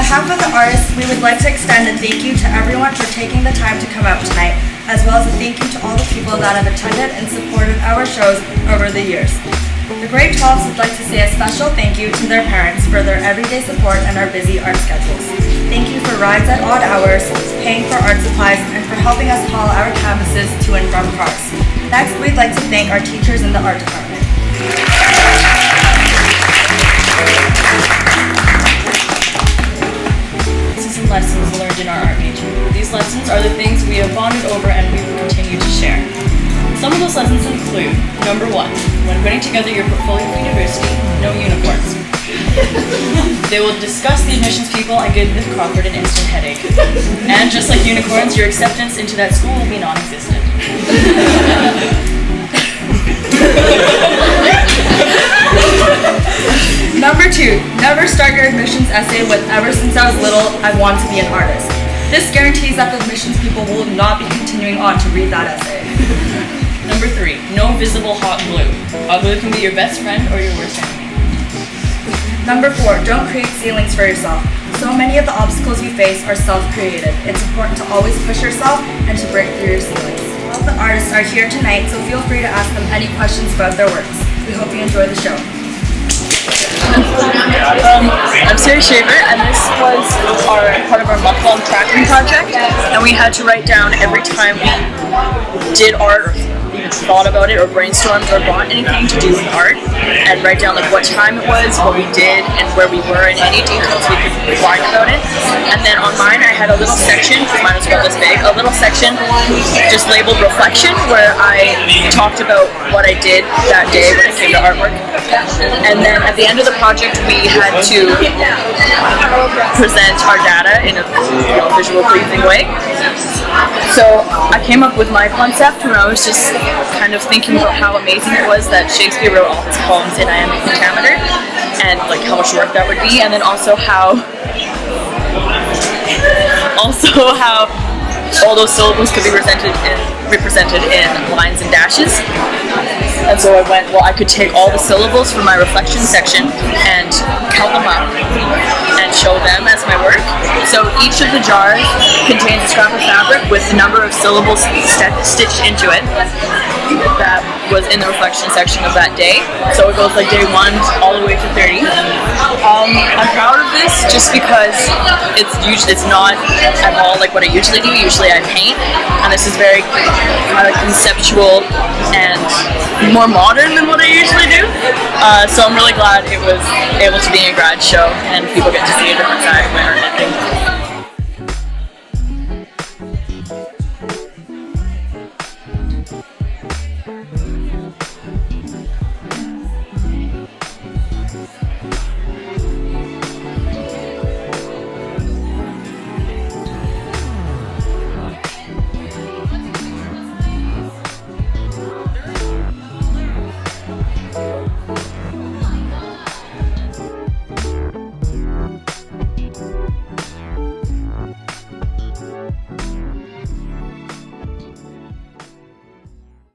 behalf of the artists, we would like to extend a thank you to everyone for taking the time to come out tonight, as well as a thank you to all the people that have attended and supported our shows over the years. The grade 12s would like to say a special thank you to their parents for their everyday support and our busy art schedules. Thank you for rides at odd hours, paying for art supplies, and for helping us haul our canvases to and from cars. Next, we'd like to thank our teachers in the art department. Lessons learned in our art major. These lessons are the things we have bonded over and we will continue to share. Some of those lessons include, number 1, when putting together your portfolio for university, no unicorns. They will discuss the admissions people and give Ms. Crawford an instant headache. And just like unicorns, your acceptance into that school will be non-existent. Number 2, never start your admissions essay with "ever since I was little, I want to be an artist." This guarantees that the admissions people will not be continuing on to read that essay. Number 3, no visible hot glue. Hot glue can be your best friend or your worst enemy. Number 4, don't create ceilings for yourself. So many of the obstacles you face are self-created. It's important to always push yourself and to break through your ceilings. All the artists are here tonight, so feel free to ask them any questions about their works. We hope you enjoy the show. I'm Sarah Shaver, and this was part of our month-long tracking project, and we had to write down every time we did art, or even thought about it, or brainstormed, or bought anything to do with art, and write down like what time it was, what we did, and where we were, and any details we could find about it. And then on mine, I had a little section, mine was about this big, a little section just labeled reflection, where I talked about what I did that day when it came to artwork. And then at the end of the project, we had to present our data in a visual pleasing way. So I came up with my concept when I was just kind of thinking about how amazing it was that Shakespeare wrote all his poems in iambic pentameter, and like how much work that would be, and then also how all those syllables could be represented in lines and dashes. And so I went, well, I could take all the syllables from my reflection section and count them up and show them as my work. So each of the jars contains a scrap of fabric with the number of syllables stitched into it that was in the reflection section of that day. So it goes like day 1 all the way to 30. I'm proud of this just because it's not at all like what I usually do. Usually I paint, and this is very conceptual and more modern than what I usually do. So I'm really glad it was able to be in a grad show and people get to see a different side of my